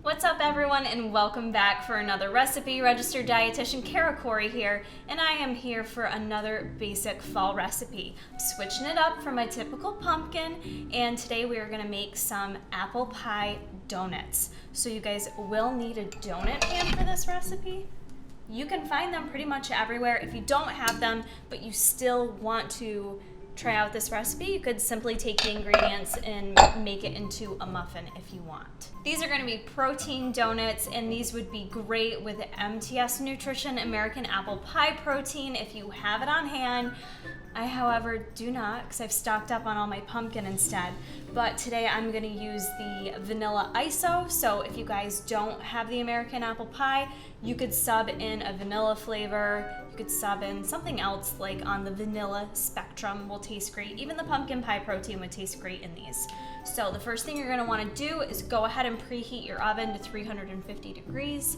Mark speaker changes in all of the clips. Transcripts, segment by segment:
Speaker 1: What's up everyone, and welcome back for another recipe. Registered dietitian Kara Corey here, and I am here for another basic fall recipe. I'm switching it up from my typical pumpkin, and today we are going to make some apple pie donuts. So you guys will need a donut pan for this recipe. You can find them pretty much everywhere. If you don't have them, but you still want to try out this recipe, you could simply take the ingredients and make it into a muffin if you want. These are going to be protein donuts, and these would be great with MTS Nutrition American Apple Pie protein if you have it on hand. I, however, do not, because I've stocked up on all my pumpkin instead. But today I'm going to use the vanilla ISO, so if you guys don't have the American Apple Pie, you could sub in a vanilla flavor. You could sub in something else like on the vanilla spectrum will taste great. Even the pumpkin pie protein would taste great in these. So the first thing you're going to want to do is go ahead and preheat your oven to 350 degrees.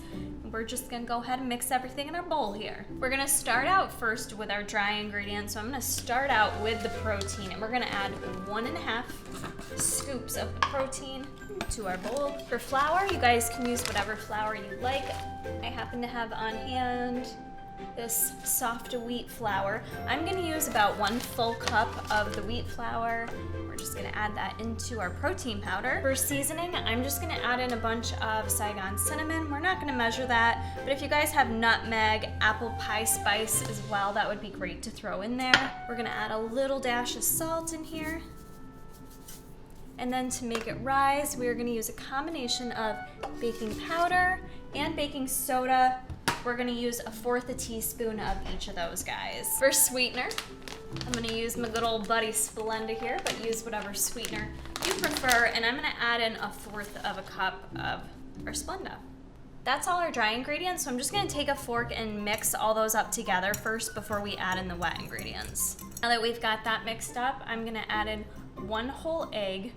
Speaker 1: We're just going to go ahead and mix everything in our bowl here. We're going to start out first with our dry ingredients. So I'm going to start out with the protein, and we're going to add 1.5 scoops of the protein to our bowl. For flour, you guys can use whatever flour you like. I happen to have on hand this soft wheat flour. I'm going to use about 1 full cup of the wheat flour. We're just going to add that into our protein powder. For seasoning, I'm just going to add in a bunch of Saigon cinnamon. We're not going to measure that, but if you guys have nutmeg, apple pie spice as well, that would be great to throw in there. We're going to add a little dash of salt in here. And then to make it rise, we're going to use a combination of baking powder and baking soda. We're going to use 1/4 teaspoon of each of those guys. For sweetener, I'm going to use my good old buddy Splenda here, but use whatever sweetener you prefer. And I'm going to add in 1/4 cup of our Splenda. That's all our dry ingredients, so I'm just going to take a fork and mix all those up together first before we add in the wet ingredients. Now that we've got that mixed up, I'm going to add in 1 whole egg,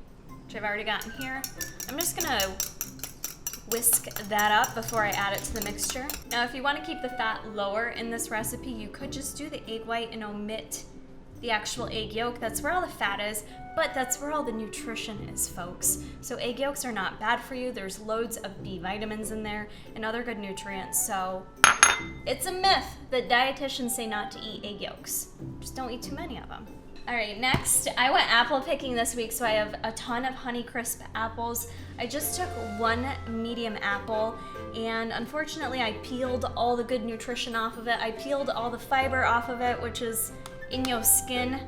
Speaker 1: which I've already gotten here. I'm just going to whisk that up before I add it to the mixture. Now, if you want to keep the fat lower in this recipe, you could just do the egg white and omit the actual egg yolk. That's where all the fat is, but that's where all the nutrition is, folks. So egg yolks are not bad for you. There's loads of B vitamins in there and other good nutrients. So it's a myth that dietitians say not to eat egg yolks. Just don't eat too many of them. All right, next, I went apple picking this week, so I have a ton of Honeycrisp apples. I just took 1 medium apple, and unfortunately I peeled all the good nutrition off of it. I peeled all the fiber off of it, which is in your skin.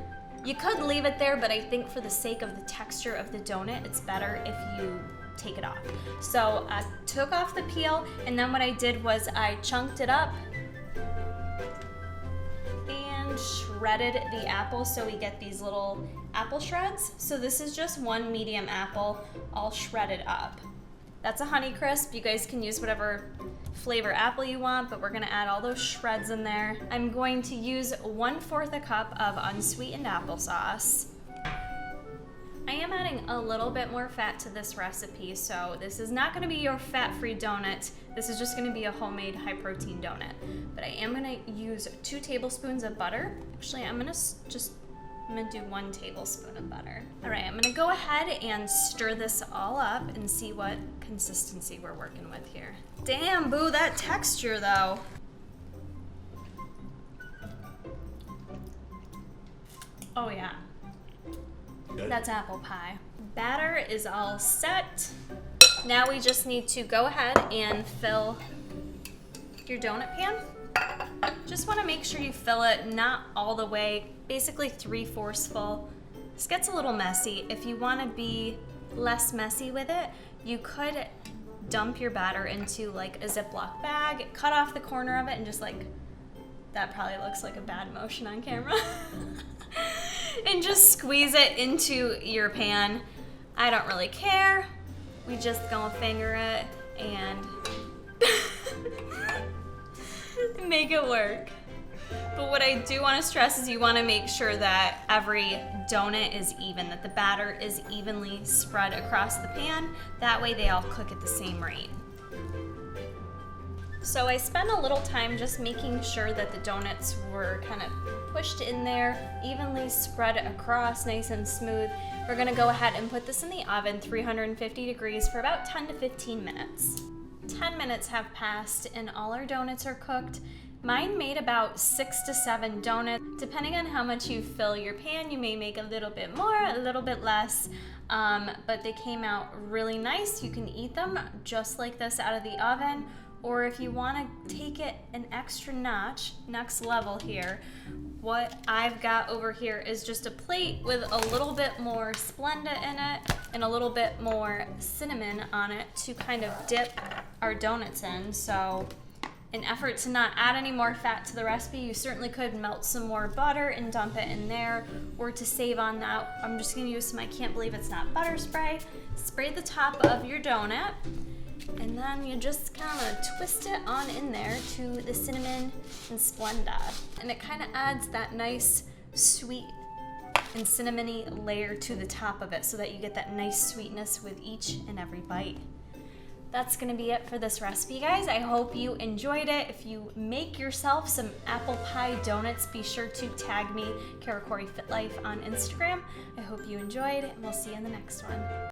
Speaker 1: You could leave it there, but I think for the sake of the texture of the donut, it's better if you take it off. So I took off the peel, and then what I did was I chunked it up, shredded the apple so we get these little apple shreds. So this is just 1 medium apple all shredded up. That's a Honeycrisp. You guys can use whatever flavor apple you want, but we're gonna add all those shreds in there. I'm going to use 1/4 cup of unsweetened applesauce. I am adding a little bit more fat to this recipe, so this is not gonna be your fat-free donut. This is just gonna be a homemade high-protein donut. But I am gonna use 2 tablespoons of butter. Actually, I'm gonna do 1 tablespoon of butter. All right, I'm gonna go ahead and stir this all up and see what consistency we're working with here. Damn, boo, that texture though. Oh yeah. Good. That's apple pie. Batter is all set. Now we just need to go ahead and fill your donut pan. Just want to make sure you fill it not all the way, basically 3/4 full. This gets a little messy. If you want to be less messy with it, you could dump your batter into like a Ziploc bag, cut off the corner of it, and just like, that probably looks like a bad motion on camera. And just squeeze it into your pan. I don't really care. We just gonna finger it and make it work. But what I do want to stress is you want to make sure that every donut is even, that the batter is evenly spread across the pan. That way they all cook at the same rate. So I spent a little time just making sure that the donuts were kind of pushed in there, evenly spread across, nice and smooth. We're gonna go ahead and put this in the oven, 350 degrees, for about 10 to 15 minutes. 10 minutes have passed and all our donuts are cooked. Mine made about 6 to 7 donuts. Depending on how much you fill your pan, you may make a little bit more, a little bit less, but they came out really nice. You can eat them just like this out of the oven, or if you want to take it an extra notch, next level here, what I've got over here is just a plate with a little bit more Splenda in it and a little bit more cinnamon on it to kind of dip our donuts in. So in effort to not add any more fat to the recipe, you certainly could melt some more butter and dump it in there, or to save on that, I'm just gonna use some I can't believe it's not butter spray. Spray the top of your donut, and then you just kind of twist it on in there to the cinnamon and Splenda. And it kind of adds that nice sweet and cinnamony layer to the top of it so that you get that nice sweetness with each and every bite. That's gonna be it for this recipe, guys. I hope you enjoyed it. If you make yourself some apple pie donuts, be sure to tag me, Karakori Fit Life, on Instagram. I hope you enjoyed, and we'll see you in the next one.